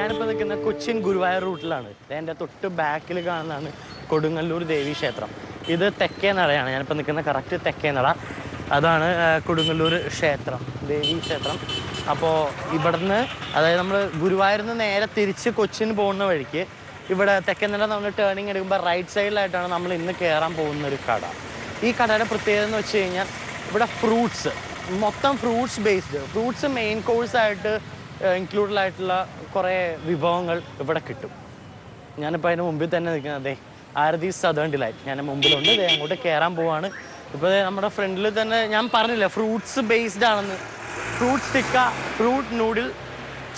ഞാനിപ്പോൾ നിൽക്കുന്ന കൊച്ചിൻ ഗുരുവായൂർ റൂട്ടിലാണ്. എൻ്റെ തൊട്ട് ബാക്കിൽ കാണുന്നതാണ് കൊടുങ്ങല്ലൂർ ദേവി ക്ഷേത്രം. ഇത് തെക്കേ നടയാണ്. ഞാനിപ്പോൾ നിൽക്കുന്ന കറക്റ്റ് തെക്കേ നട. അതാണ് കൊടുങ്ങല്ലൂർ ക്ഷേത്രം, ദേവി ക്ഷേത്രം. അപ്പോൾ ഇവിടുന്ന്, അതായത് നമ്മൾ ഗുരുവായൂരിൽ നിന്ന് നേരെ തിരിച്ച് കൊച്ചിൻ പോകുന്ന വഴിക്ക് ഇവിടെ തെക്കേ നട നമ്മൾ ടേണിങ് എടുക്കുമ്പോൾ റൈറ്റ് സൈഡിലായിട്ടാണ് നമ്മൾ ഇന്ന് കയറാൻ പോകുന്നൊരു കട. ഈ കടയുടെ പ്രത്യേകത എന്ന് വെച്ച് കഴിഞ്ഞാൽ ഇവിടെ ഫ്രൂട്ട്സ്, മൊത്തം ഫ്രൂട്ട്സ് ബേസ്ഡ്, ഫ്രൂട്ട്സ് മെയിൻ കോഴ്സായിട്ട് ഇൻക്ലൂഡഡ് ആയിട്ടുള്ള കുറേ വിഭവങ്ങൾ ഇവിടെ കിട്ടും. ഞാനിപ്പോൾ അതിന് മുമ്പിൽ തന്നെ നിൽക്കുന്നത് അതെ ആരതി സദേൺ ഡിലൈറ്റ്. ഞാൻ മുമ്പിലുണ്ട്, ഇതേ അങ്ങോട്ട് കയറാൻ പോവാണ്. ഇപ്പോൾ നമ്മുടെ ഫ്രണ്ടിൽ തന്നെ ഞാൻ പറഞ്ഞില്ല ഫ്രൂട്ട്സ് ബേസ്ഡ് ആണെന്ന്. Fruits tikka, fruit noodle,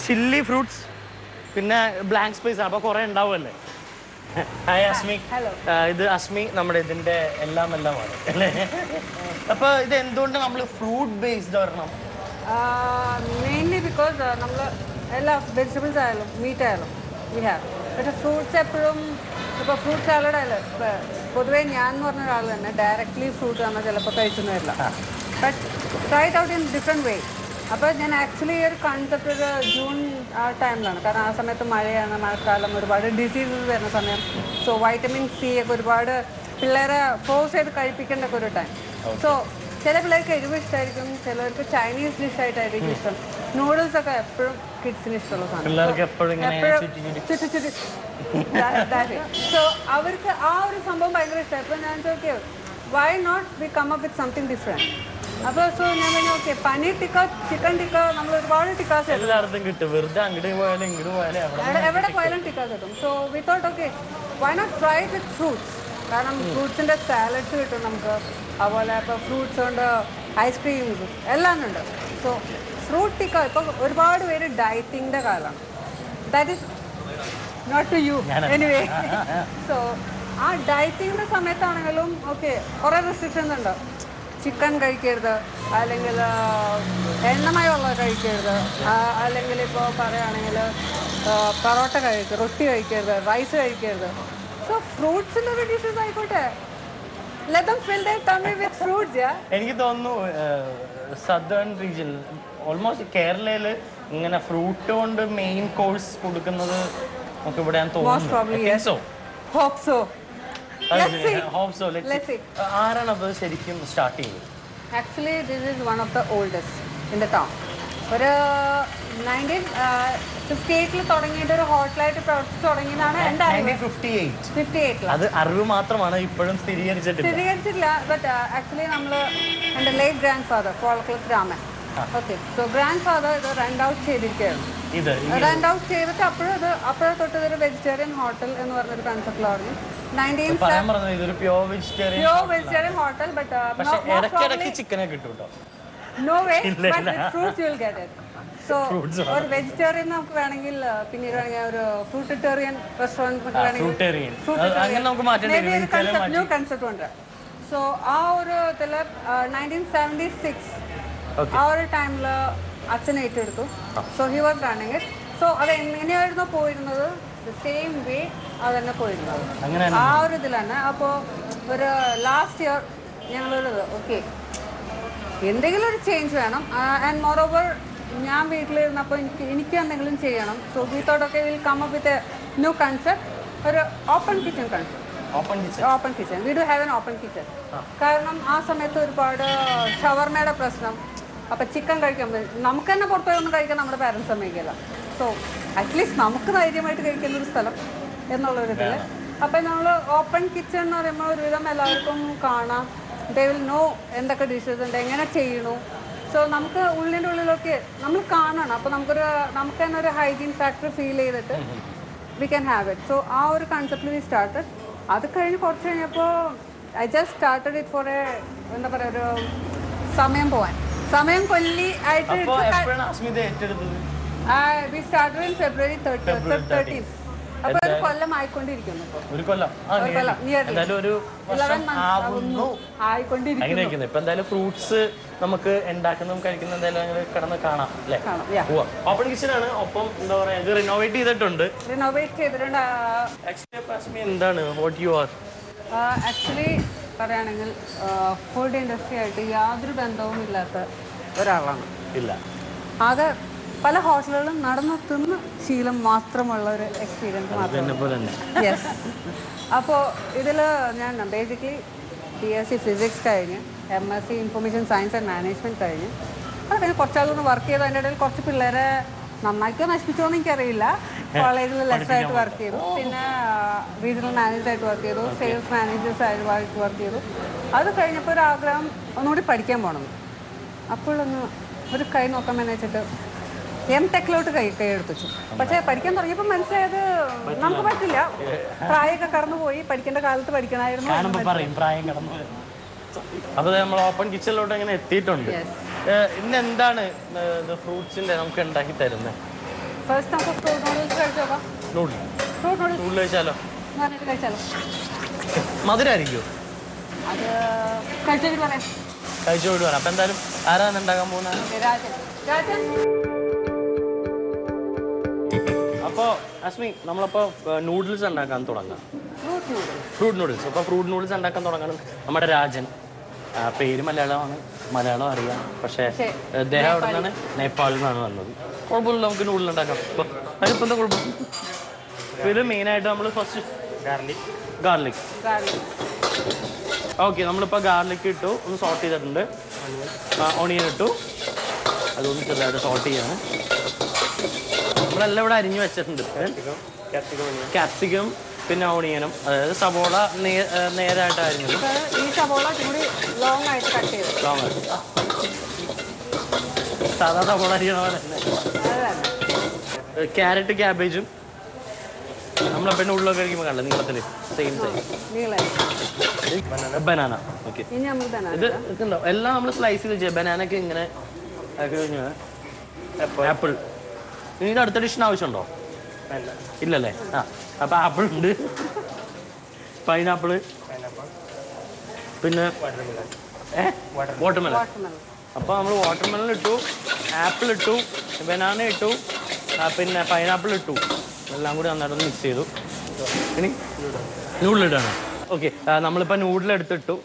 chilli fruits, പിന്നെ ബ്ലാങ്ക് സ്പേസ്. അപ്പോൾ കുറേ ഉണ്ടാവുമല്ലേ. ഹായ് അസ്മി. ഇത് അസ്മി നമ്മുടെ ഇതിൻ്റെ എല്ലാമാണ് അല്ലേ. അപ്പോൾ ഇത് എന്തുകൊണ്ട് നമ്മൾ ഫ്രൂട്ട് ബേസ്ഡ് വരണം? മെയിൻലി ബിക്കോസ് നമ്മൾ എല്ലാ വെജിറ്റബിൾസ് ആയാലും മീറ്റ് ആയാലും വി ഹാവ്. പക്ഷേ ഫ്രൂട്ട്സ് എപ്പോഴും ഇപ്പോൾ ഫ്രൂട്ട് സാലഡ് ആയാലും പൊതുവേ ഞാൻ എന്ന് പറഞ്ഞ ഒരാൾ തന്നെ ഡയറക്റ്റ്ലി ഫ്രൂട്ട് നമ്മൾ ചിലപ്പോൾ കഴിച്ചൊന്നും വരില്ല. But try it out in different വേ. അപ്പോൾ ഞാൻ ആക്ച്വലി ഈ ഒരു കൺസെപ്റ്റ് ഒരു ജൂൺ ആ ടൈമിലാണ്. കാരണം ആ സമയത്ത് മഴയാണ്, മഴക്കാലം, ഒരുപാട് ഡിസീസസ് വരുന്ന സമയം. സോ വൈറ്റമിൻ സി ഒക്കെ ഒരുപാട് പിള്ളേരെ ഫോഴ്സ് ചെയ്ത് കഴിപ്പിക്കേണ്ട ഒക്കെ ഒരു ടൈം. സോ ചില പിള്ളേർക്ക് എരിവ് ഇഷ്ടമായിരിക്കും, ചിലർക്ക് ചൈനീസ് ഡിഷ് ആയിട്ടായിരിക്കും ഇഷ്ടം. നൂഡിൽസ് ഒക്കെ എപ്പോഴും കിഡ്സിന് ഇഷ്ടമുള്ള സാധനം. സോ അവർക്ക് ആ ഒരു സംഭവം ഭയങ്കര ഇഷ്ടമായി. അപ്പോൾ ഞാൻ ചോദിക്കുക why not we come up with something different. അപ്പോൾ സോ ഞാൻ പറഞ്ഞു ഓക്കെ പനീർ ടിക്ക, ചിക്കൻ ടിക്ക, നമ്മൾ ഒരുപാട് ടിക്കാസ് എല്ലായിടത്തും കിട്ടും. വെറുതെ അങ്ങോട്ട് പോയാലും ഇങ്ങോട്ട് പോയാലും എവിടെ പോയാലും ടിക്കാസ് കിട്ടും. So we thought okay why not try with fruits. കാരണം ഫ്രൂട്ട്സിൻ്റെ സാലഡ്സ് കിട്ടും നമുക്ക്, അതുപോലെ ഇപ്പോൾ ഫ്രൂട്ട്സ് കൊണ്ട് ഐസ്ക്രീംസ് എല്ലാം ഉണ്ട്. സോ ഫ്രൂട്ട് ടിക്ക ഇപ്പോൾ ഒരുപാട് പേര് ഡയറ്റിങ്ങിൻ്റെ കാലമാണ്. That is not to you anyway. So ആ ഡയറ്റിങ്ങിൻ്റെ സമയത്താണെങ്കിലും ഓക്കെ കുറേ റെസ്ട്രിക്ഷൻസ് ഉണ്ട്. ചിക്കൻ കഴിക്കരുത്, അല്ലെങ്കിൽ എണ്ണമയമുള്ളത് കഴിക്കരുത്, അല്ലെങ്കിൽ ഇപ്പോൾ പറയുകയാണെങ്കിൽ പൊറോട്ട കഴിക്കരുത്, റൊട്ടി കഴിക്കരുത്, റൈസ് കഴിക്കരുത്. സോ ഫ്രൂട്ട്സിൻ്റെ ഒരു ഡിഷസ് ആയിക്കോട്ടെ. Let them fill their tummy with fruits, yeah. എനിക്ക് തോന്നുന്നു സദേൺ റീജിയൻ ഓൾമോസ്റ്റ് കേരളയിൽ ഇങ്ങനെ ഫ്രൂട്ട് കൊണ്ട് മെയിൻ കോഴ്സ് കൊടുക്കുന്നത് നമുക്ക് ഇവിടെ തോന്നുന്നു. ആരാണ് അത് ശരിക്കും സ്റ്റാർട്ട് ചെയ്തത്? Actually this is one of the oldest in the town. ഒരു 1958 തുടങ്ങിയിട്ട് ഒരു ഹോട്ടലായിട്ട് പ്രവർത്തിച്ചു തുടങ്ങിയതാണ് എൻ്റെ അറിവ്. 58 അത് അറിവ് മാത്രമാണ്, ഇപ്പോഴും സ്ഥിരീകരിച്ചിട്ടില്ല. ബട്ട് ആക്ച്വലി നമ്മൾ എൻ്റെ ലേറ്റ് ഗ്രാൻഡ് ഫാദർ കോളക്കുളത്ത് Raman, okay. So grandfather ഇത് റെന്റ് ഔട്ട് ചെയ്തിരിക്കുകയാണ്. റെന്റ് ഔട്ട് ചെയ്തിട്ട് അപ്പോഴേ തൊട്ട് ഇതൊരു വെജിറ്റേറിയൻ ഹോട്ടൽ എന്ന് പറഞ്ഞൊരു കൺസെപ്റ്റ് പറഞ്ഞു. Pure vegetarian hotel. ബട്ട് ചിക്കനെ കിട്ടും. No way, but with fruits you will get it. So, ഒരു വെജിറ്റേറിയൻ നമുക്ക് വേണമെങ്കിൽ പിന്നീട് വേണമെങ്കിൽ ഒരു ഫ്രൂട്ടിറ്റേറിയൻ റെസ്റ്റോറൻറ്റ് ന്യൂ കൺസെപ്റ്റ് ഉണ്ട്. സോ ആ ഒരു ഇതിൽ 1976 ആ ഒരു ടൈമിൽ അച്ഛൻ ഏറ്റെടുത്തു. So he was running it. So അത് എങ്ങനെയായിരുന്നു പോയിരുന്നത്, സെയിം വേ അത് തന്നെ പോയിരുന്നത് ആ ഒരു ഇതിൽ തന്നെ. അപ്പോൾ ഒരു ലാസ്റ്റ് ഇയർ ഞങ്ങളൊരു ഓക്കെ എന്തെങ്കിലും ഒരു ചേഞ്ച് വേണം. ആൻഡ് മോർ ഓവർ ഞാൻ വീട്ടിലിരുന്നപ്പോൾ എനിക്ക് എന്തെങ്കിലും ചെയ്യണം. So we thought okay will come up with a new concept, ഒരു open kitchen concept. Open kitchen, we do have an open kitchen. കാരണം ആ സമയത്ത് ഒരുപാട് ഷവർമയുടെ പ്രശ്നം. അപ്പോൾ ചിക്കൻ കഴിക്കാൻ നമുക്ക് തന്നെ പുറത്തു പോയി ഒന്നും കഴിക്കാൻ നമ്മുടെ പാരൻസ് സമ്മതിക്കില്ല. സോ അറ്റ്ലീസ്റ്റ് നമുക്ക് ധൈര്യമായിട്ട് കഴിക്കുന്ന ഒരു സ്ഥലം എന്നുള്ളൊരിതിൽ അപ്പം നമ്മൾ ഓപ്പൺ കിച്ചൺ എന്ന് പറയുമ്പോൾ ഒരുവിധം എല്ലാവർക്കും കാണാം. ദേ വിൽ നോ എന്തൊക്കെ ഡിഷസ് ഉണ്ട്, എങ്ങനെ ചെയ്യണു. സോ നമുക്ക് ഉള്ളിൻ്റെ ഉള്ളിലൊക്കെ നമ്മൾ കാണണം. അപ്പോൾ നമുക്ക് തന്നെ ഒരു ഹൈജീൻ ഫാക്ടർ ഫീൽ ചെയ്തിട്ട് we can have it. So ആ ഒരു കൺസെപ്റ്റിൽ വി സ്റ്റാർട്ടഡ്. അത് കഴിഞ്ഞ് കുറച്ച് കഴിഞ്ഞപ്പോൾ I just started it for A എന്താ പറയുക ഒരു സമയം കൊല്ലി ആയിട്ട്. We started in February 13th. അപ്പോൾ ഒരു കൊല്ലം ആയിക്കൊണ്ടിരിക്കുന്നു. ആയിക്കൊണ്ടിരിക്കുന്നു. ഫ്രൂട്ട്സ് നമുക്ക് ഉണ്ടാക്കുന്നതും കഴിക്കുന്ന എന്തായാലും കിടന്ന് കാണാം അല്ലേ. ഓപ്പൺ കിച്ചൺ ആണ്. ഒപ്പം എന്താ പറയാ ഇത് റിനോവേറ്റ് ചെയ്തിട്ടുണ്ട്. എന്താണ് വാട്ട് യു ആർ? ആക്ച്വലി പറയുകയാണെങ്കിൽ ഫുഡ് ഇൻഡസ്ട്രി ആയിട്ട് യാതൊരു ബന്ധവും ഇല്ലാത്ത ഒരാളാണ്. ഇല്ല, ആകെ പല ഹോട്ടലുകളും നടന്നു തിന്ന് ശീലം മാത്രമുള്ള ഒരു എക്സ്പീരിയൻസ് മാത്രമാണ്. യെസ്. അപ്പോൾ ഇതിൽ ഞാൻ ബേസിക്കലി BSc ഫിസിക്സ് കഴിഞ്ഞ് MSc information science and management കഴിഞ്ഞ് അത് കഴിഞ്ഞ് കുറച്ചാളൊന്ന് വർക്ക് ചെയ്തു. അതിൻ്റെ ഇടയിൽ കുറച്ച് പിള്ളേരെ നന്നാക്കിയോ നശിപ്പിച്ചോ എന്ന് എനിക്കറിയില്ല. കോളേജിൽ ലെക്ചറായിട്ട് വർക്ക് ചെയ്തു, പിന്നെ റീജിയണൽ മാനേജറായിട്ട് വർക്ക് ചെയ്തു, സെയിൽസ് മാനേജേഴ്സായിട്ട് വർക്ക് ചെയ്തു. അത് കഴിഞ്ഞപ്പോൾ ഒരു ആഗ്രഹം ഒന്നുകൂടി പഠിക്കാൻ പോകണം. അപ്പോഴൊന്ന് ഒരു കൈ നോക്കാമെന്ന് വെച്ചിട്ട് M.Tech കൈ എടുത്തു. പക്ഷേ പഠിക്കാൻ തുടങ്ങിയപ്പോൾ മനസ്സിലായത് നമുക്ക് പറ്റില്ല. പ്രായമൊക്കെ കടന്നുപോയി, പഠിക്കേണ്ട കാലത്ത് പഠിക്കണമായിരുന്നു. അപ്പോൾ നമ്മൾ ഓപ്പൺ കിച്ചണിലോട്ട് അങ്ങനെ എത്തിയിട്ടുണ്ട്. ഇന്ന് എന്താണ് ഫ്രൂട്ട്സിന്റെ നമുക്ക് ഉണ്ടാക്കി തരുന്നത്? ഫസ്റ്റ് നമുക്ക് ഫ്രൂട്ട് നൂഡിൽസ് കഴിച്ചു നോക്കാം. നൂഡിൽ കഴിച്ചാലോ? കഴിച്ചാലോ? മധുരമായിരിക്കുമോ? അത് കഴിച്ചിട്ട് പറയാം. കഴിച്ചോട്ട് പറയാം. അപ്പം എന്തായാലും ആരാണ് ഉണ്ടാക്കാൻ പോകുന്നത്? അപ്പോൾ അസ്മി, നമ്മളപ്പോൾ നൂഡിൽസ് ഉണ്ടാക്കാൻ തുടങ്ങാം. Fruit noodles. അപ്പോൾ ഫ്രൂട്ട് നൂഡിൽസ് ഉണ്ടാക്കാൻ തുടങ്ങണം നമ്മുടെ രാജൻ. പേര് മലയാളമാണ്, മലയാളം അറിയാം. പക്ഷേ അദ്ദേഹം അവിടെ നിന്നാണ്, നേപ്പാളിൽ നിന്നാണ് വന്നത്. കുഴപ്പമില്ല, നമുക്ക് നൂഡിൽ ഉണ്ടാക്കാം. അതിപ്പോൾ എന്താ കുഴപ്പം? ഇത് മെയിനായിട്ട് നമ്മൾ ഫസ്റ്റ് ഗാർലിക്. ഓക്കെ, നമ്മളിപ്പോൾ ഗാർലിക് ഇട്ടു, ഒന്ന് സോട്ട് ചെയ്തിട്ടുണ്ട്. ഓണിയൻ ഇട്ടു, അതൊന്ന് ചെറുതായിട്ട് സോട്ട് ചെയ്യാണ്. നമ്മളെല്ലാം ഇവിടെ അരിഞ്ഞു വെച്ചിട്ടുണ്ട്. ക്യാപ്സിക്കം പിന്നെ ഓണിയനും, അതായത് സവോള നേരായിട്ട് അരിഞ്ഞത്. ഈ സവോള ലോങ് ആയിട്ട് കട്ട് ചെയ്തു. ലോങ് ആയിട്ട് സാധാ സവോള അരിയണ പോലെ തന്നെ. ക്യാരറ്റ് ക്യാബേജും നമ്മളെ പിന്നെ ഉള്ളൊക്കെ കഴിക്കുമ്പോൾ കണ്ട നീളത്തിൽ സെയിം സൈസ്. ബനാന. ഓക്കെ, ഇത് ഇതുണ്ടോ എല്ലാം നമ്മൾ സ്ലൈസ് ചെയ്ത് ചെയ്യാം. ബനാനൊക്കെ ഇങ്ങനെ ആപ്പിൾ. ഇതിൻ്റെ അടുത്ത ഡിഷിന് ആവശ്യമുണ്ടോ? ഇല്ലല്ലേ? ആ, അപ്പോൾ ആപ്പിൾ ഉണ്ട്, പൈനാപ്പിള്, പിന്നെ വാട്ടർമെലൺ. അപ്പോൾ നമ്മൾ വാട്ടർമെലൺ ഇട്ടു, ആപ്പിൾ ഇട്ടു, ബനാന ഇട്ടു, പിന്നെ പൈനാപ്പിൾ ഇട്ടു. എല്ലാം കൂടി നന്നായിട്ടൊന്ന് മിക്സ് ചെയ്തു. ഇനി നൂഡിലിട്ടാണ്. ഓക്കെ, നമ്മളിപ്പോൾ നൂഡിലെടുത്തിട്ടു.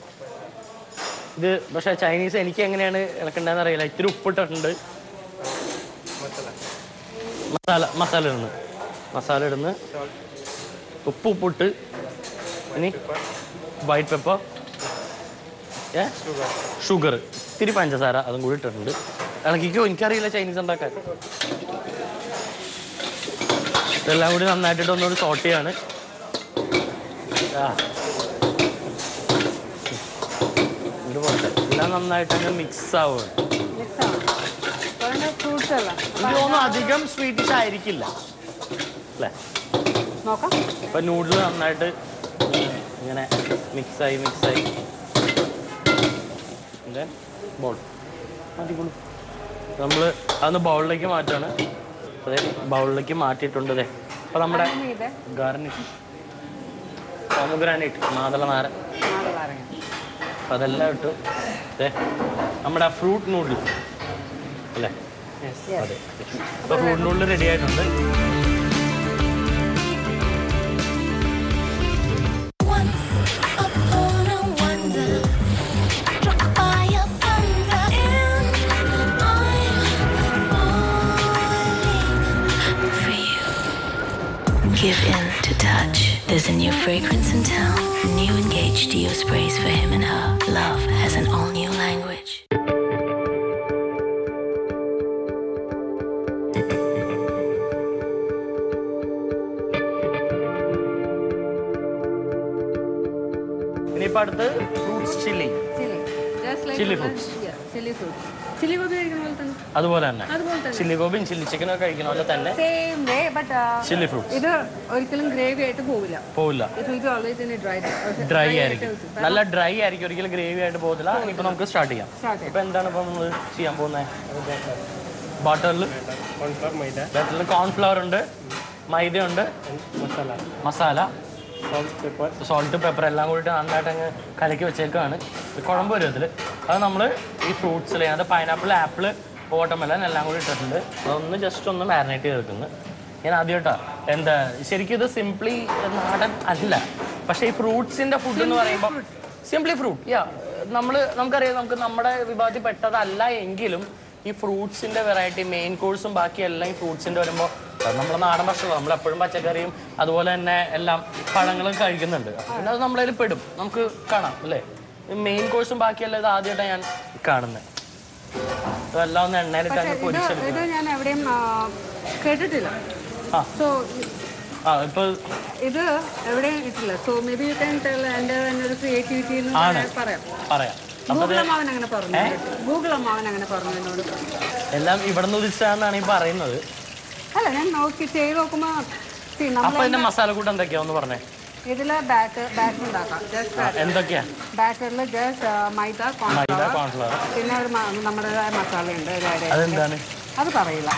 ഇത് പക്ഷേ ചൈനീസ് എനിക്ക് എങ്ങനെയാണ് ഇളക്കണ്ടെന്ന് അറിയില്ല. ഇത്തിരി ഉപ്പിട്ടിട്ടുണ്ട്. മസാല ഇടുന്നു, ഉപ്പിട്ട്. ഇനി വൈറ്റ് പെപ്പർ, ഷുഗർ, ഇത്തിരി പഞ്ചസാര അതും കൂടി ഇട്ടിട്ടുണ്ട്. ഇളക്കിക്കോ, എനിക്കറിയില്ല ചൈനീസ് ഉണ്ടാക്കാൻ. ഇതെല്ലാം കൂടി നന്നായിട്ടിട്ട് ഒന്നുകൂടി സോട്ട് ചെയ്യാണ്. എല്ലാം നന്നായിട്ട് അങ്ങ് മിക്സ് ആവുകയാണ്. എനിക്ക് തോന്നുന്നു അധികം സ്വീറ്റിഷ് ആയിരിക്കില്ല അല്ലേ? ഇപ്പൊ നൂഡിൽ നന്നായിട്ട് ഇങ്ങനെ മിക്സായി ബോൾ മാറ്റിക്കോളൂ. നമ്മൾ അതൊന്ന് ബൗളിലേക്ക് മാറ്റാണ്. അതെ, ബൗളിലേക്ക് മാറ്റിയിട്ടുണ്ട്. അതെ, അപ്പൊ നമ്മുടെ ഗാർണിഷ് പോമഗ്രാനൈറ്റ്, മാതളനാര, അപ്പം അതെല്ലാം ഇട്ടു. അതെ, നമ്മുടെ ഫ്രൂട്ട് നൂഡിൽസ് അല്ലേ? അതെ, അപ്പോൾ ഫ്രൂട്ട് നൂഡിൽ റെഡി ആയിട്ടുണ്ട്. Give in to touch. There's a new fragrance in town. New Engage Deo sprays for him and her. Love has an all-new language. ഇനിയിപ്പോൾ അടുത്ത് ഫ്രൂട്ട്സ് ചില്ലി ഫ്രൂട്ട്സ്. അതുപോലെ തന്നെ chilli ഗോബിയും chilli ചിക്കനും ഒക്കെ കഴിക്കുന്ന പോലെ തന്നെ ചില്ലി ഫ്രൂട്ട്സ്. ഇത് ഒരിക്കലും ഗ്രേവി ആയിട്ട് പോവില്ല. ഡ്രൈ ആയിരിക്കും, നല്ല ഡ്രൈ ആയിരിക്കും, ഒരിക്കലും ഗ്രേവി ആയിട്ട് പോകത്തില്ല. ഇപ്പൊ നമുക്ക് സ്റ്റാർട്ട് ചെയ്യാം. ഇപ്പൊ എന്താണ് ഇപ്പൊ നമ്മൾ ചെയ്യാൻ പോകുന്നത്? ബട്ടറിൽ കോൺഫ്ലവർ ഉണ്ട്, മൈദ ഉണ്ട്, മസാല, സോൾട്ട്, പെപ്പർ എല്ലാം കൂടിയിട്ട് നന്നായിട്ട് അങ്ങ് കലക്കി വെച്ചേക്കാണ്. കുഴമ്പ് വരും അതിൽ. അത് നമ്മൾ ഈ ഫ്രൂട്ട്സിൽ, അത് പൈനാപ്പിൾ, ആപ്പിൾ, വാട്ടർമെലൺ എല്ലാം കൂടി ഇട്ടിട്ടുണ്ട്. അതൊന്ന് ജസ്റ്റ് ഒന്ന് മാരിനേറ്റ് ചെയ്ത് വെക്കുന്നത്. ഞാൻ ആദ്യമായിട്ടാണ് എന്താ ശരിക്കും ഇത് സിംപ്ലി നാടൻ അല്ല. പക്ഷേ ഈ ഫ്രൂട്ട്സിൻ്റെ ഫുഡ് എന്ന് പറയുമ്പോൾ സിംപ്ലി ഫ്രൂട്ട് നമുക്കറിയാം, നമുക്ക് നമ്മുടെ വിഭാഗത്തിൽ പെട്ടതല്ല എങ്കിലും ഈ ഫ്രൂട്ട്സിൻ്റെ വെറൈറ്റി മെയിൻ കോഴ്സും ബാക്കി എല്ലാം ഈ ഫ്രൂട്ട്സിൻ്റെ വരുമ്പോൾ നമ്മുടെ നാടൻ ഭക്ഷണം നമ്മളെപ്പോഴും പച്ചക്കറിയും അതുപോലെ തന്നെ എല്ലാം പഴങ്ങളും കഴിക്കുന്നുണ്ട്. പിന്നെ അത് നമ്മളതിൽ പെടും, നമുക്ക് കാണാം അല്ലേ. മെയിൻ കോഴ്സും ബാക്കിയെല്ലാം ഇത് ആദ്യമായിട്ടാണ് ഞാൻ കാണുന്നത്. അതെല്ലാം ഒന്ന് എണ്ണയിലിട്ട് പൊരിച്ചെടുക്കും. ഇത് ഞാൻ എവിടെയും കേട്ടിട്ടില്ല. സോ ഇപ്പൊ ഇത് എവിടെയും ഇട്ടില്ല. So may be you can tell എൻ്റെ തന്നെ ഒരു ക്രിയേറ്റിവിറ്റി പറയാം. ഗൂഗിൾ അമ്മാവൻ അങ്ങനെ പറഞ്ഞു എന്നോട്. എല്ലാം ഇവിടെ നിന്ന് ഉദിച്ചാന്നാണ് ഈ പറയുന്നത്. അല്ല, ഞാൻ നോക്കി ചെയ്ത് നോക്കുമ്പോ അപ്പൊ ഇതിന്റെ മസാല കൂട്ട് എന്തൊക്കെയാ ഒന്ന് പറഞ്ഞേ. ഇതില് ബാറ്റർ ഉണ്ടാക്കാം. എന്തൊക്കെയാ ബാറ്ററിൽ ജസ്റ്റ് മൈദ, കോൺഫ്ലവർ, പിന്നെ ഒരു നമ്മുടേതായ മസാല ഉണ്ട്. അതെന്താണ് അത് പറയില്ല.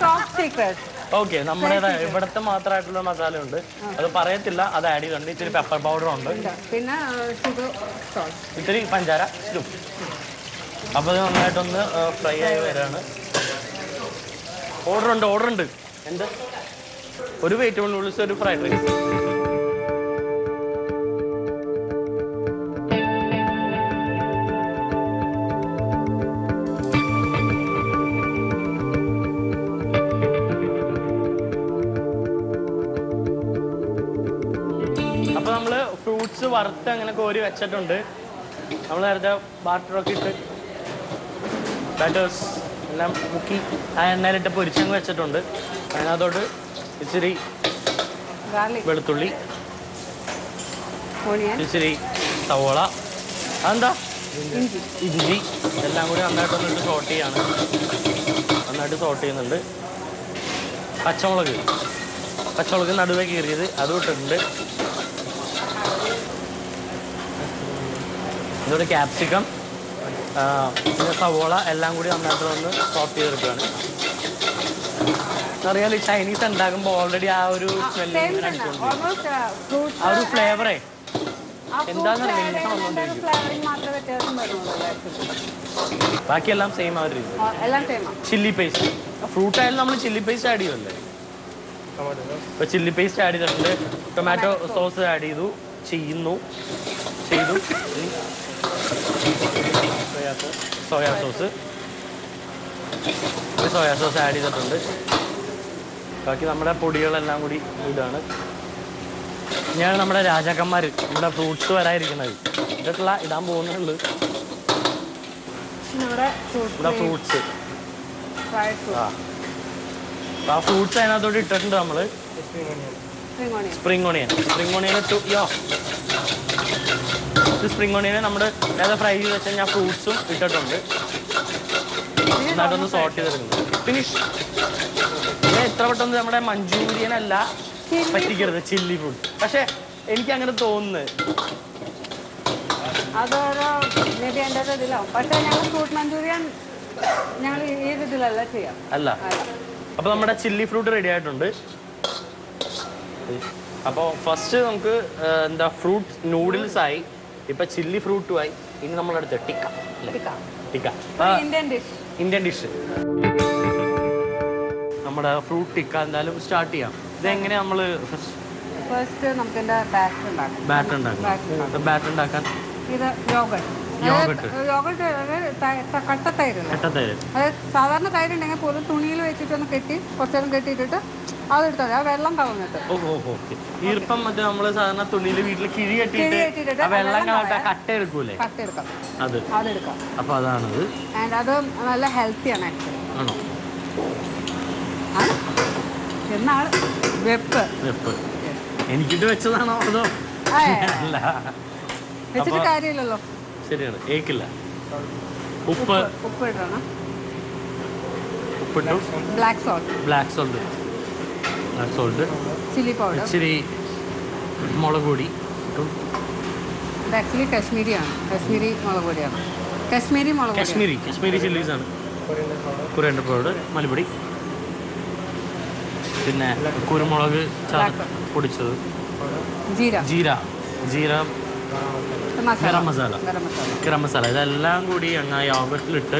Top secret. ഓക്കെ, നമ്മുടെ ഇവിടുത്തെ മാത്രമായിട്ടുള്ള മസാല ഉണ്ട്, അത് പറയത്തില്ല. അത് ആഡ് ചെയ്തിട്ടുണ്ട്. ഇത്തിരി പെപ്പർ പൗഡർ ഉണ്ട്, പിന്നെ ഷുഗർ, ഇത്തിരി പഞ്ചാര. അപ്പോൾ അത് നന്നായിട്ടൊന്ന് ഫ്രൈ ആയി വരാണ്. ഓർഡർ ഉണ്ട്. എന്ത്? ഒരു വെജിറ്റബിൾ നൂഡിൽസ്, ഒരു ഫ്രൈഡ് റൈസ്. അപ്പോൾ നമ്മൾ ഫ്രൂട്ട്സ് വറുത്ത് അങ്ങനെ കോരി വെച്ചിട്ടുണ്ട്. നമ്മൾ നേരത്തെ ബാറ്ററൊക്കെ ഇട്ട് ബാറ്റേഴ്സ് എല്ലാം മുക്കി ആ എണ്ണയിലിട്ട് പൊരിച്ചങ്ങ് വെച്ചിട്ടുണ്ട്. അതിനകത്തോട്ട് ഇച്ചിരി വെളുത്തുള്ളി, ഇച്ചിരി സവോള, അതെന്താ ഇഞ്ചി എല്ലാം കൂടി നന്നായിട്ടൊന്നിട്ട് സോട്ട് ചെയ്യാണ്. നന്നായിട്ട് സോട്ട് ചെയ്യുന്നുണ്ട്. പച്ചമുളക് നടുവേ കീറിയത് അതും ഇട്ടിട്ടുണ്ട്. ഇതോടെ ക്യാപ്സിക്കം, പിന്നെ സവോള എല്ലാം കൂടി നന്നായിട്ട് ഒന്ന് സോട്ട് ചെയ്തെടുക്കുകയാണ്. അറിയാലോ, ചൈനീസ് ഉണ്ടാക്കുമ്പോൾ ഓൾറെഡി ആ ഒരു സ്മെല്ല്, ആ ഒരു ഫ്ലേവറേ എന്താണെന്നറിയില്ല. ബാക്കിയെല്ലാം സെയിം ആ ഒരു രീതി. ചില്ലി പേസ്റ്റ്, ഫ്രൂട്ട് ആയാലും നമ്മൾ ചില്ലി പേസ്റ്റ് ആഡ് ചെയ്യുമല്ലേ. ഇപ്പോൾ ചില്ലി പേസ്റ്റ് ആഡ് ചെയ്തിട്ടുണ്ട്. ടൊമാറ്റോ സോസ് ആഡ് ചെയ്തു. സോയാ സോസ് ആഡ് ചെയ്തിട്ടുണ്ട്. ബാക്കി നമ്മുടെ പൊടികളെല്ലാം കൂടി ഇതാണ്. ഞാൻ നമ്മുടെ രാജാക്കന്മാർ നമ്മുടെ ഫ്രൂട്ട്സ് വരാതിരിക്കുന്നത് ഇതൊക്കെയുള്ള ഇടാൻ പോകുന്നുള്ളൂ. ഇവിടെ ഫ്രൂട്ട്സ് ആ ഫ്രൂട്ട്സ് അതിനകത്തോട്ട് ഇട്ടിട്ടുണ്ട് നമ്മൾ. സ്പ്രിംഗ് ഓണിയൻ ഇട്ടു. സ്പ്രിംഗ് ഓണിയനെ നമ്മൾ നേരത്തെ ഫ്രൈ ചെയ്ത് വെച്ചാൽ ഞാൻ ഫ്രൂട്ട്സും ഇട്ടിട്ടുണ്ട്. നന്നായിട്ടൊന്ന് സോട്ട് ചെയ്തെടുക്കുന്നു. ഫിനിഷ്. എത്ര പെട്ടെന്ന് നമ്മുടെ മഞ്ചൂരിയൻ അല്ല പറ്റിക്കരുത്, ചില്ലി ഫുഡ്. പക്ഷെ എനിക്ക് അങ്ങനെ തോന്നുന്നത് അതൊരു മേ ബി എൻ്റെ ഇതിലാവും. പക്ഷേ ഞങ്ങൾ ഫ്രൂട്ട് മഞ്ചൂരിയൻ ഞങ്ങൾ ഈ ഇതിലല്ല ചെയ്യാം. അല്ല. അപ്പോൾ നമ്മുടെ ചില്ലി ഫ്രൂട്ട് റെഡി ആയിട്ടുണ്ട്. അപ്പോൾ ഫസ്റ്റ് നമുക്ക് എന്താ ഫ്രൂട്ട് നൂഡിൽസ് ആയി, ഇപ്പം ചില്ലി ഫ്രൂട്ടും ആയി. ഇനി നമ്മളടുത്ത് ടിക്ക ഇന്ത്യൻ ഡിഷ്. നമ്മുടെ ഫ്രൂട്ട് ടിക്ക എന്തായാലും സ്റ്റാർട്ട് ചെയ്യാം. ഇതെങ്ങനെ നമ്മൾ ഫസ്റ്റ് നമുക്ക് ബാറ്റർ ഉണ്ടാക്കാൻ ഇത് യോഗട്ട് കട്ട തൈര്. അതായത് സാധാരണ തൈര് ഉണ്ടെങ്കിൽ പോലും തുണിയിൽ വെച്ചിട്ടൊന്ന് കെട്ടി കുറച്ചേരം കെട്ടിയിട്ടിട്ട് അതെടുത്താൽ ആ വെള്ളം കളഞ്ഞിട്ട്. ഈർപ്പം മറ്റേ നമ്മള് സാധാരണ തുണിയിൽ വീട്ടിൽ കിഴി കെട്ടിയിട്ട് വെള്ളം കട്ട എടുക്കൂലേ, അതെടുക്കാം. അപ്പൊ അതാണത്. ആൻഡ് അത് നല്ല ഹെൽത്തിയാണ് ആക്ച്വലി. ആണോ? എന്നാണ് വെപ്പ് എനിക്കിട്ട് വെച്ചതാണോ അതോ? വെച്ചിട്ട് കാര്യമില്ലല്ലോ. ശരിയാണ്, ഏക്കില്ല. ഉപ്പിട്ടു, ബ്ലാക്ക് സോൾട്ട്, ചില്ലി പൗഡർ, ഇച്ചിരി മുളക് പൊടി. ഇത് ആക്ച്വലി കാശ്മീരി മുളക് പൊടിയാണ്. കാശ്മീരി ചില്ലീസാണ്. കൊറിയാണ്ടർ പൗഡർ, മല്ലിപ്പൊടി, പിന്നെ കുരുമുളക് പൊടിച്ചത്, ജീര, ഗരം മസാല ഇതെല്ലാം കൂടി അങ്ങ് യോഗട്ടിലിട്ട്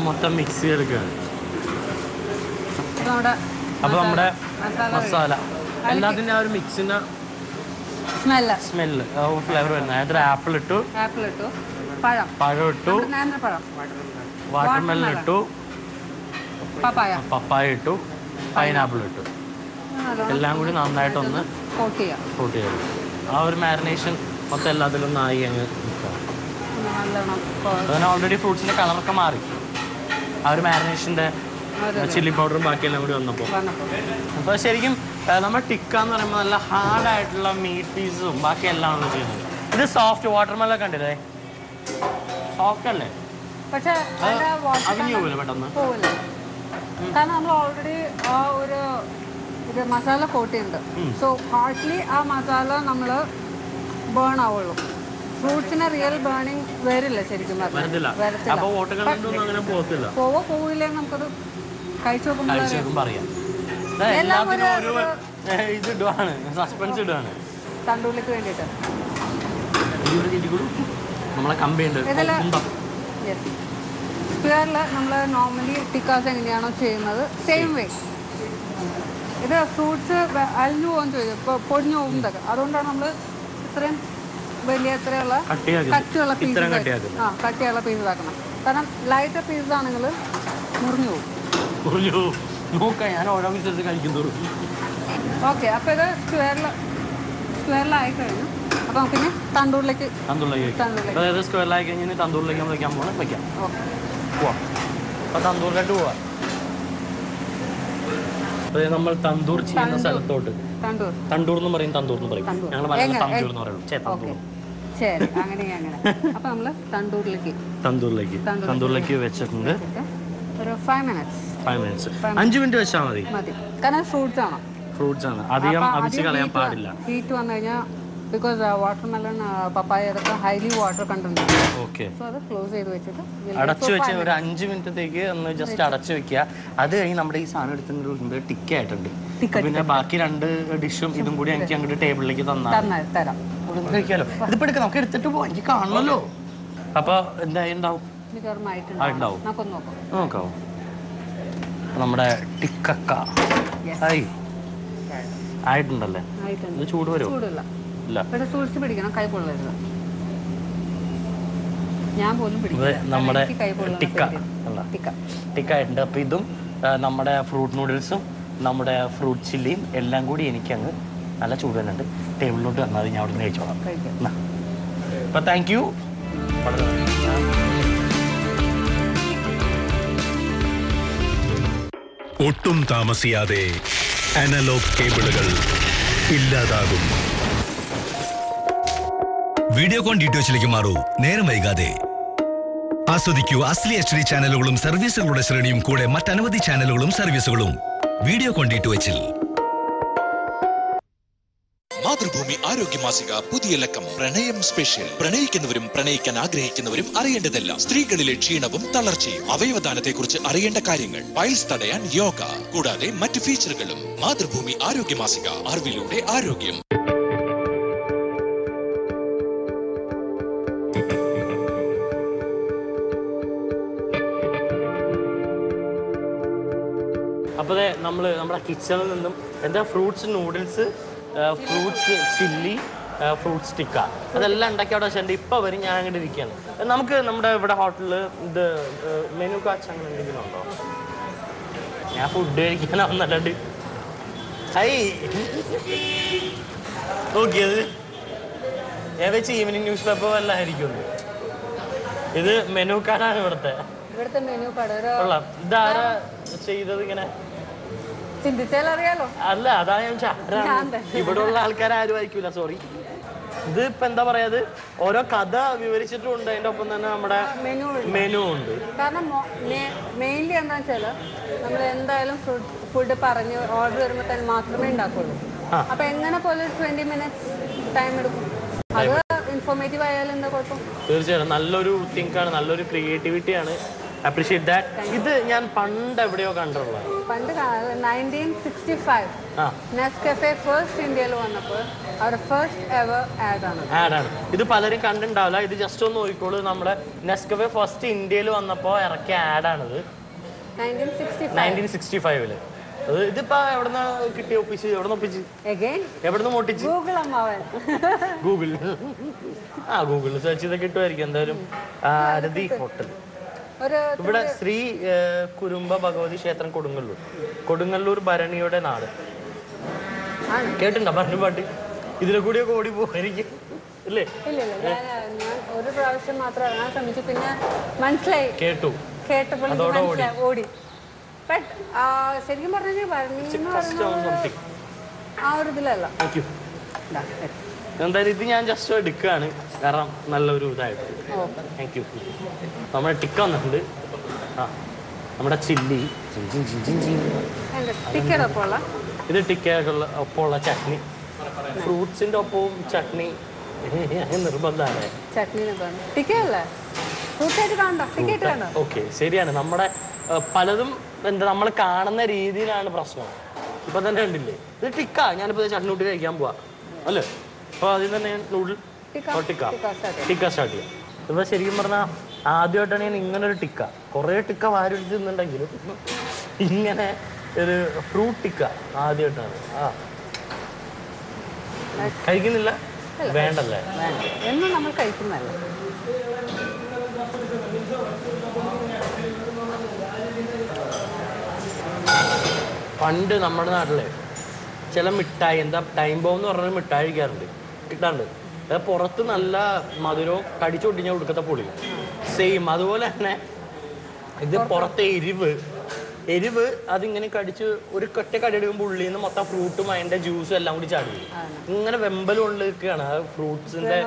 മൊത്തം മിക്സ് ചെയ്തെടുക്കുകയാണ്. അപ്പോൾ നമ്മുടെ മസാല എല്ലാത്തിൻ്റെ ആ ഒരു മിക്സിൻ്റെ സ്മെല്ല് ഫ്ലേവർ വരുന്നത്. അതിൽ ആപ്പിൾ ഇട്ടു, പഴം ഇട്ടു, നേന്ത്രപ്പഴം, വാട്ടർമെലൺ ഇട്ടു, പപ്പായ ഇട്ടു, പൈനാപ്പിൾ ഇട്ടു. എല്ലാം കൂടി നന്നായിട്ടൊന്ന് കോട്ട് ചെയ്യാം. ആ ഒരു മാരിനേഷൻ മൊത്തം എല്ലാത്തിലും നായി അങ്ങ് നിൽക്കാം. അങ്ങനെ ഓൾറെഡി ഫ്രൂട്ട്സിന്റെ കളറൊക്കെ മാറി ആ ഒരു മാരിനേഷന്റെ ചില്ലി പൗഡറും ബാക്കിയെല്ലാം കൂടി വന്നപ്പോൾ. അപ്പോൾ ശരിക്കും നമ്മൾ ടിക്ക എന്ന് പറയുമ്പോൾ നല്ല ഹാർഡായിട്ടുള്ള മീറ്റ് പീസും ബാക്കി എല്ലാം ആണ് ചെയ്യുന്നത്. ഇത് സോഫ്റ്റ് വാട്ടർമെലൺ കണ്ടില്ലേ, സോഫ്റ്റ് അല്ലേ, പക്ഷേ അവിഞ്ഞു പോകില്ല പെട്ടെന്ന്. കാരണം നമ്മൾ ഓൾറെഡി ആ ഒരു ഇത് മസാല കോട്ട് ചെയ്യുന്നുണ്ട്. സോ ഹാർഡ്ലി ആ മസാല നമ്മൾ ബേൺ ആവുള്ളൂ. ഫ്രൂട്ട്സിന് റിയൽ ബേണിങ് വരില്ല ശരിക്കും. പോവില്ല, നമുക്കത് കഴിച്ചു നോക്കുമ്പോൾ തണ്ടൂരിലേക്ക് വേണ്ടിയിട്ട് സ്ക്വയറിൽ നമ്മൾ നോർമലി ടിക്കാസ് എങ്ങനെയാണോ ചെയ്യുന്നത് സെയിം വേ. ഇത് ഫ്രൂട്ട്സ് അലിഞ്ഞു പോകുമെന്ന് ചോദിച്ചു, ഇപ്പോൾ പൊടിഞ്ഞു പോകുന്നതൊക്കെ. അതുകൊണ്ടാണ് നമ്മൾ ഇത്രയും വലിയ ഇത്രയുള്ള കട്ടിയുള്ള പീസസ് ആക്കണം. കാരണം ലൈറ്റർ പീസസ് ആണെങ്കിൽ മുറിഞ്ഞു പോകും. ഓക്കെ, അപ്പോൾ ഇത് സ്ക്വയറിലായി കഴിഞ്ഞു. അപ്പോൾ നമുക്കിനി തണ്ടൂരിലേക്ക് വയ്ക്കാൻ പോകണം. വയ്ക്കാം, അപ്പോൾ തന്തൂരിലോട്ട് പോവാം. അപ്പോൾ നമ്മൾ തന്തൂർ ചെയ്യുന്ന സ്ഥലത്തോട്ട്, തണ്ടൂർ എന്ന് പറയും, തന്തൂർ എന്ന് പറയും, ഞങ്ങൾ തന്തൂർ എന്ന് പറയുള്ളൂ. ശരി, അങ്ങനെ. അപ്പോൾ നമ്മൾ തന്തൂരിലേക്ക് വെച്ചിട്ടുണ്ട്. ഒരു 5 മിനിറ്റ്സ് 5 മിനിറ്റ് വെച്ചാൽ മതി. കാരണം ഫ്രൂട്ട്സ് ആണ് അധികം അവിച്ച് കളയാൻ പാടില്ല. ഹീറ്റ് വന്നു കഴിഞ്ഞാൽ ബിക്കോസ് വാട്ടർമെലൺ പപ്പായ അതൊക്കെ highly water content. Okay, so അത് ക്ലോസ് ചെയ്ത് വെച്ചിട്ട് അടച്ചു വെച്ച് ഒരു 5 മിനിറ്റത്തേക്ക് ഒന്ന് ജസ്റ്റ് അടച്ചു വെക്കുക. അത് കഴിഞ്ഞ് നമ്മുടെ ഈ സാധനം എടുത്തിട്ടുണ്ട് ടിക്ക ആയിട്ടുണ്ട്. പിന്നെ ബാക്കി 2 ഡിഷും ഇതും കൂടി എനിക്ക് അങ്ങോട്ട് ടേബിളിലേക്ക് തരാം. കഴിക്കാലോ. ഇതിപ്പോ എടുക്കാം, നമുക്ക് എടുത്തിട്ട് പോവാം, എനിക്ക് കാണണമല്ലോ. അപ്പൊ എന്തായാലും ഉണ്ടാവും. നോക്കാവോ നമ്മുടെ ടിക്കക്ക ആയിട്ടുണ്ടല്ലേ? ഇത് ചൂട് വരുമോ? പിടിക്കണം, കൈ പൊള്ളരുത്. ഞാൻ പോലും നമ്മുടെ ടിക്ക ആയിട്ടുണ്ട്. അപ്പൊ ഇതും നമ്മുടെ ഫ്രൂട്ട് നൂഡിൽസും നമ്മുടെ ഫ്രൂട്ട് ചില്ലിയും എല്ലാം കൂടി എനിക്ക് അങ്ങ് നല്ല ചൂട് തന്നെ ഉണ്ട്. ടേബിളിലോട്ട് വന്നാൽ ഞാൻ അവിടെ നിന്ന് കഴിച്ചോളാം. അപ്പൊ താങ്ക് യു. ഒട്ടും താമസിയാതെ അനലോഗ് കേബിളുകൾ ഇല്ലാതാകും. വീഡിയോകോൺ ഡിടിഎച്ചിലേക്ക് മാറൂ, നേരം വൈകാതെ. ആസ്വദിക്കൂ അസ്ലി HD ചാനലുകളും സർവീസുകളുടെ ശ്രേണിയും കൂടെ മറ്റനവധി ചാനലുകളും സർവീസുകളും വീഡിയോകോൺ ഡിടിഎച്ചിൽ. മാതൃഭൂമി ആരോഗ്യമാസിക പുതിയ ലക്കം പ്രണയം സ്പെഷ്യൽ. പ്രണയിക്കുന്നവരും പ്രണയിക്കാൻ ആഗ്രഹിക്കുന്നവരും അറിയേണ്ടതെല്ലാം. സ്ത്രീകളിലെ ക്ഷീണവും തളർച്ചയും അവയവദാനത്തെക്കുറിച്ച് അറിയേണ്ട കാര്യങ്ങൾ, പൈൽസ് തടയാൻ യോഗ, കൂടാതെ മറ്റ് ഫീച്ചറുകളും. മാതൃഭൂമി ആരോഗ്യമാസിക, അറിവിലൂടെ ആരോഗ്യം. അപ്പോൾ നമ്മുടെ കിച്ചണിൽ നിന്നും എന്താ fruits noodles, fruits chilli, fruits tikka അതെല്ലാം ഉണ്ടാക്കി അവിടെ വെച്ചിട്ടുണ്ട്. ഇപ്പോൾ വരും, ഞാൻ അങ്ങോട്ട് ഇരിക്കുകയാണ്. നമുക്ക് നമ്മുടെ ഇവിടെ ഹോട്ടലിൽ ഇത് മെനു കാച്ച് അങ്ങനെ എന്തെങ്കിലും ഉണ്ടോ? ഞാൻ ഫുഡ് കഴിക്കാനാവുന്നല്ലാണ്ട് നോക്കിയത് ഞാൻ വെച്ച് ഈവനിങ് ന്യൂസ് പേപ്പർ വല്ല ആയിരിക്കും. ഇത് മെനു കാർഡാണ് ഇവിടുത്തെ മെനു കാർഡ്. കൊള്ളാം. ഇതാരാ ചെയ്തത് ഇങ്ങനെ? ചിന്തിച്ചാലറിയാലോ. അല്ല, അതാ ഞാൻ ഇവിടെ ഉള്ള ആൾക്കാരും ആയിരിക്കില്ല. സോറി. ഇത് ഇപ്പൊ എന്താ പറയാ, ഓരോ കഥ വിവരിച്ചിട്ടുണ്ട്. അതിന്റെ ഒപ്പം തന്നെ നമ്മുടെ മെനു ഉണ്ട്. കാരണം മെയിൻലി എന്താ വെച്ചാല് നമ്മൾ എന്തായാലും ഫുഡ് പറഞ്ഞ് ഓർഡർ വരുമ്പോ തന്നെ മാത്രമേ ഉണ്ടാക്കുള്ളൂ. അപ്പൊ എങ്ങനെ പോലെ 20 മിനിറ്റ്സ് ടൈം എടുക്കും. അത് ഇൻഫോർമേറ്റീവ് ആയാലും എന്താ കുഴപ്പം? തീർച്ചയായിട്ടും നല്ലൊരു തിങ്കാണ്, നല്ലൊരു ക്രിയേറ്റിവിറ്റിയാണ്. Appreciate that. ഇത് ഞാൻ പണ്ട് എവിടെയോ കണ്ടിട്ടുള്ളത്. പണ്ട് 1965 നെസ്കഫെ ഫസ്റ്റ് ഇന്ത്യയിൽ വന്നപ്പോൾ അവരുടെ ഫസ്റ്റ് എവർ ആഡാണ്. ഇത് പലരും കണ്ടിട്ടുണ്ടാവില്ല. ഇത് ജസ്റ്റ് ഒന്ന് നോക്കിക്കോളൂ. നമ്മുടെ നെസ്കഫെ ഫസ്റ്റ് ഇന്ത്യയിൽ വന്നപ്പോൾ ഇറക്കിയ ആഡാണിത്. 1965. അത് ഇതിപ്പോ എവിടുന്ന കിട്ടി ഒപ്പിച്ച് എവിടെ ഒപ്പിച്ച് Again, എവിടുന്ന് മോട്ടിച്ച് Google അമ്മാവൻ. ഗൂഗിൾ ഗൂഗിളിൽ സെർച്ച് ചെയ്ത് കിട്ടുമായിരിക്കും എന്തായാലും ആരതി ഹോട്ടൽ ഒരു ഇവിടെ ശ്രീ കുരുമ്പ ഭഗവതി ക്ഷേത്രം കൊടുങ്ങല്ലൂർ ഭരണിയുടെ നാട് കേട്ടിട്ടുണ്ടോ പറഞ്ഞു പാട്ട് ഇതിലെ കൂടിയൊക്കെ ഓടി പോയിരിക്കും ഇല്ലേ ഇല്ല ഞാൻ ഒരു പ്രാവശ്യം മാത്രം ഇറങ്ങാൻ ശ്രമിച്ചു പിന്നെ മനസ്സിലായി കേട്ടപ്പോൾ മനസ്സിലായി ഓടി ബട്ട് ശരിക്കും പറഞ്ഞു ഭരണി എന്ന് പറയുന്നത് ആ ഒരു ഇതിലല്ല എന്തായാലും ഇത് ഞാൻ ജസ്റ്റ് എടുക്കുകയാണ് കാരണം നല്ലൊരു ഇതായിട്ട് താങ്ക് യു നമ്മുടെ ടിക്ക വന്നിട്ടുണ്ട് ആ നമ്മുടെ ചില്ലി ഇത് ടിക്കയുള്ള ഒപ്പമുള്ള ചട്നി ഫ്രൂട്ട്സിന്റെ ഒപ്പവും ചട്നി നിർബന്ധമാണ് ഓക്കെ ശരിയാണ് നമ്മുടെ പലതും എന്താ നമ്മൾ കാണുന്ന രീതിയിലാണ് പ്രശ്നം ഇപ്പൊ തന്നെ കണ്ടില്ലേ ഇത് ടിക്ക ഞാനിപ്പോ ചട്നി കൂട്ടി കഴിക്കാൻ പോവാ അല്ലേ അപ്പൊ ആദ്യം തന്നെ നൂഡിൽ ടിക്ക സ്റ്റാർട്ട് ചെയ്യാം ഇപ്പൊ ശരിക്കും പറഞ്ഞാൽ ആദ്യമായിട്ടാണ് ഞാൻ ഇങ്ങനെ ഒരു ടിക്ക കുറെ ടിക്ക വാരിട്ട് തിന്നുണ്ടെങ്കിലും ഇങ്ങനെ ഒരു ഫ്രൂട്ട് ടിക്ക ആദ്യമായിട്ടാണ് ആ കഴിക്കുന്നില്ല വേണ്ടല്ലേ എന്നും നമ്മൾ കഴിക്കുന്നല്ല പണ്ട് നമ്മുടെ നാട്ടിലെ ചില മിഠായി എന്താ ടൈം ബോംബ് എന്ന് പറഞ്ഞൊരു മിഠായി കഴിക്കാറുണ്ട് കിട്ടാറുണ്ട് അത് പുറത്ത് നല്ല മധുരവും കടിച്ചു പൊട്ടിഞ്ഞ കൊടുക്കത്തെ പൊളി സെയിം അതുപോലെ തന്നെ ഇത് പുറത്തെ എരിവ് അതിങ്ങനെ കടിച്ച് ഒരു കൊറ്റ കടിയെടുക്കുമ്പോൾ ഉള്ളിൽ നിന്ന് മൊത്തം ഫ്രൂട്ടും അതിന്റെ ജ്യൂസും എല്ലാം കൂടി ചാടി ഇങ്ങനെ വെമ്പൽ കൊണ്ടിരിക്കുകയാണ് ആ ഫ്രൂട്ട്സിന്റെ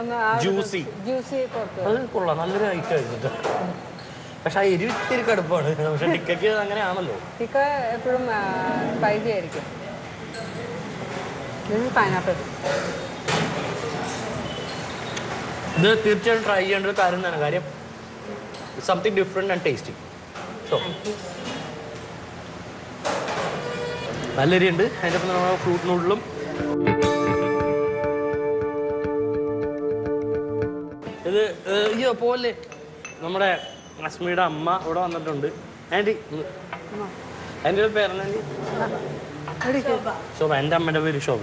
ജ്യൂസി അത് കൊള്ളാം നല്ലൊരു ഐറ്റം ആയിരുന്നു പക്ഷെ ആ എരിവ് ഇത്തിരി കടുപ്പാണ് പക്ഷെ ടിക്കയ്ക്ക് അങ്ങനെയാണല്ലോ ടിക്ക എപ്പോഴും സ്പൈസി ആയിരിക്കും പൈനാപ്പിൾ ഇത് തീർച്ചയായിട്ടും ട്രൈ ചെയ്യേണ്ട ഒരു കാര്യം തന്നെ കാര്യം something different and tasty so നല്ല എരിയുണ്ട് അതിൻ്റെ ഒപ്പം നമ്മുടെ ഫ്രൂട്ട് നൂഡിലും ഇത് അയ്യോ പോലെ നമ്മുടെ അസ്മിയുടെ അമ്മ ഇവിടെ വന്നിട്ടുണ്ട് ആൻറ്റി എൻ്റെ പേരാണ് ആൻറ്റി ശോഭ എൻ്റെ അമ്മയുടെ പേര് ശോഭ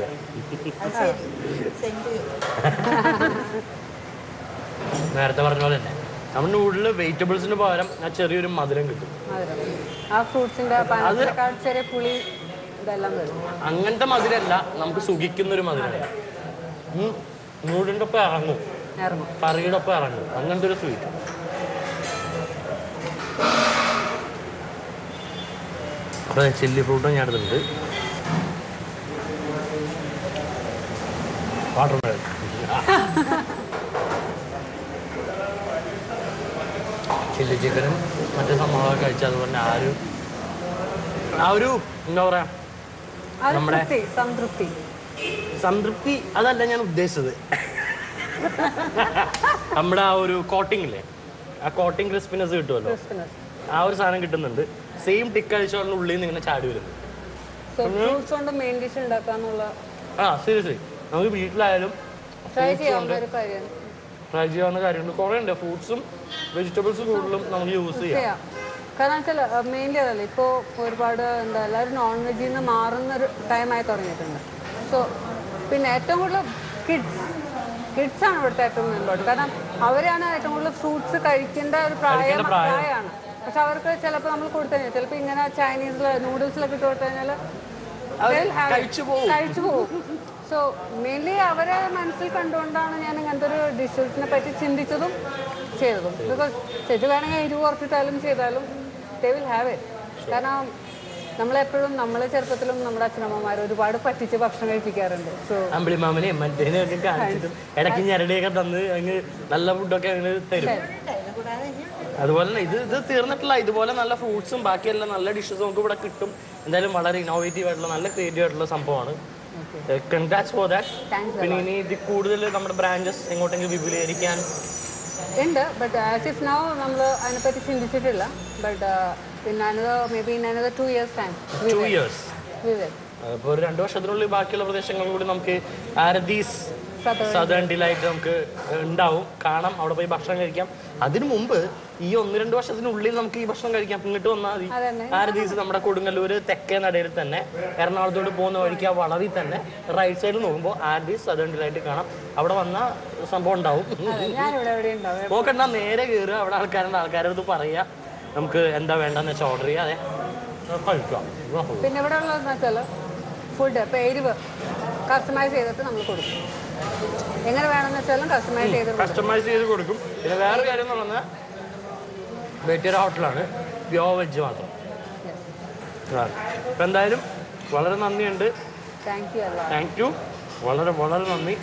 നേരത്തെ പറഞ്ഞ പോലെ തന്നെ നമ്മുടെ നൂഡിൽ വെജിറ്റബിൾസിന് പകരം ആ ചെറിയൊരു മധുരം കിട്ടും ആ ഫ്രൂട്ട്സിന്റെ ചെറിയ പുളി ഇതെല്ലാം വരും അങ്ങനത്തെ മധുരമല്ല നമുക്ക് സുഖിക്കുന്ന ഒരു മധുരമാണ് നൂഡിൻ്റെ ഒപ്പം ഇറങ്ങും കറിയുടെ ഒപ്പം ഇറങ്ങും അങ്ങനത്തെ ഒരു സ്വീറ്റ് അപ്പൊ ചില്ലി ഫ്രൂട്ടും ഞാൻ എടുത്തിട്ടുണ്ട് വാട്ടർമെലൺ ചില്ലി ചിക്കനും മറ്റു സംഭവങ്ങളൊക്കെ കഴിച്ചാൽ അതുപോലെ ആ ഒരു എന്താ പറയാ നമ്മുടെ സംതൃപ്തി അതല്ല ഞാൻ ഉദ്ദേശിച്ചത് നമ്മുടെ ആ ഒരു കോട്ടിംഗ് ഇല്ലേ ആ കോട്ടിംഗ് ക്രിസ്പിനെസ് കിട്ടുമല്ലോ ആ ഒരു സാധനം കിട്ടുന്നുണ്ട് സെയിം ടിക്ക കഴിച്ചോണ്ട് ഉള്ളിൽ നിന്ന് ഇങ്ങനെ ചാടി വരുന്നു ആ സീരിയസ്ലി നമുക്ക് വീട്ടിലായാലും ട്രൈ ചെയ്യാവുന്ന കാര്യമുണ്ട് കുറേ ഉണ്ട് ഫ്രൂട്ട്സും വെജിറ്റബിൾസും കൂടുതലും നമുക്ക് യൂസ് ചെയ്യാം കാരണം വെച്ചാൽ മെയിൻലി അതല്ല ഇപ്പോൾ ഒരുപാട് എന്താ എല്ലാവരും നോൺ വെജിൽ നിന്ന് മാറുന്നൊരു ടൈമായി തുടങ്ങിയിട്ടുണ്ട് സോ പിന്നെ ഏറ്റവും കൂടുതൽ കിഡ്സാണ് ഇവിടുത്തെ ഏറ്റവും ഇമ്പോർട്ടൻറ്റ് കാരണം അവരാണ് ഏറ്റവും കൂടുതൽ ഫ്രൂട്ട്സ് കഴിക്കേണ്ട ഒരു പ്രായമാണ് പക്ഷെ അവർക്ക് ചിലപ്പോൾ നമ്മൾ കൊടുത്തു കഴിഞ്ഞാൽ ചിലപ്പോൾ ഇങ്ങനെ ചൈനീസിൽ നൂഡിൽസിലൊക്കെ ഇട്ട് കൊടുത്തു കഴിഞ്ഞാൽ കഴിച്ചു പോകും സോ മെയിൻലി അവരെ മനസ്സിൽ കണ്ടുകൊണ്ടാണ് ഞാൻ ഇങ്ങനത്തെ ഒരു ഡിഷസിനെ പറ്റി ചിന്തിച്ചതും ചെയ്തതും ബിക്കോസ് ചേച്ചി വേണമെങ്കിൽ എരിവ് കുറച്ചിട്ടാലും ചെയ്താലും ദേ വിൽ ഹാവ് ഇറ്റ് കാരണം നമ്മളെപ്പോഴും നമ്മളെ ചെറുപ്പത്തിലും നമ്മുടെ അച്ഛനമ്മമാർ ഒരുപാട് പറ്റിച്ച് ഭക്ഷണം കഴിപ്പിക്കാറുണ്ട് സോ അമ്പിളിമാമനെയും മറ്റേനെയൊക്കെ കാണിച്ചിട്ടും ഇടയ്ക്ക് ഞരടിയൊക്കെ തന്ന് അങ്ങ് നല്ല ഫുഡൊക്കെ അങ്ങനെ തരും അതുപോലെ തന്നെ ഇത് തീർന്നിട്ടില്ല ഇതുപോലെ നല്ല ഫ്രൂട്ട്സും ബാക്കിയെല്ലാം നല്ല ഡിഷസും നമുക്ക് ഇവിടെ കിട്ടും എന്തായാലും വളരെ ഇന്നോവേറ്റീവ് ആയിട്ടുള്ള നല്ല ക്രിയേറ്റീവ് ആയിട്ടുള്ള സംഭവമാണ് കൺഗ്രാറ്റ്സ് ഫോർ ദാറ്റ് പിന്നെ ഇനി ഇത് കൂടുതൽ നമ്മുടെ ബ്രാഞ്ചസ് എങ്ങോട്ടെങ്കിലും വിപുലീകരിക്കാൻ ഉണ്ട് ബട്ട് ആസ് ഇഫ് നൗ നമ്മൾ അതിനെപ്പറ്റി ചിന്തിച്ചിട്ടില്ല ബട്ട് പിന്നെ maybe in another 2 years time 2 years അപ്പോൾ ഒരു 2 വർഷത്തിനുള്ളിൽ ബാക്കിയുള്ള പ്രദേശങ്ങളും കൂടി നമുക്ക് ആരതീസ് സദേൺ ഡിലൈറ്റ് നമുക്ക് ഉണ്ടാവും, കാണാം, അവിടെ പോയി ഭക്ഷണം കഴിക്കാം. അതിനു മുമ്പ് ഈ 1-2 വർഷത്തിനുള്ളിൽ നമുക്ക് ഈ ഭക്ഷണം കഴിക്കാം. ഇങ്ങോട്ട് വന്നാൽ മതി. ആരദീസ് നമ്മുടെ കൊടുങ്ങല്ലൂർ തെക്കേ നടയിൽ തന്നെ എറണാകുളത്തോട് പോകുന്ന വഴിക്ക് ആ വളവിൽ തന്നെ റൈറ്റ് സൈഡിൽ നോക്കുമ്പോൾ ആരദീസ് സദേൺ ഡിലൈറ്റ് കാണാം. അവിടെ വന്ന സംഭവം ഉണ്ടാവും. നോക്കണ്ട, നേരെ കയറുക, അവിടെ ആൾക്കാരുടെ അടുത്ത് പറയുക നമുക്ക് എന്താ വേണ്ടെന്ന് വെച്ചാൽ ഓർഡർ ചെയ്യുക, അതെ കഴിക്കാം. പിന്നെ ഇവിടെ ഉള്ളതെന്ന് വെച്ചാൽ ഫുഡ് ഇപ്പോൾ എരിവ് കസ്റ്റമൈസ് ചെയ്തിട്ട് നമ്മൾ കൊടുക്കും. എങ്ങനെ വേണമെന്ന് വെച്ചാലും കസ്റ്റമൈസ് ചെയ്ത് കൊടുക്കും. പിന്നെ വേറെ കാര്യം എന്ന് പറഞ്ഞാൽ വെജിറ്റേറിയൻ ഹോട്ടലാണ്, പ്യോർ വെജ് മാത്രം. അപ്പം എന്തായാലും വളരെ നന്ദിയുണ്ട്. താങ്ക് യു, വളരെ വളരെ നന്ദി.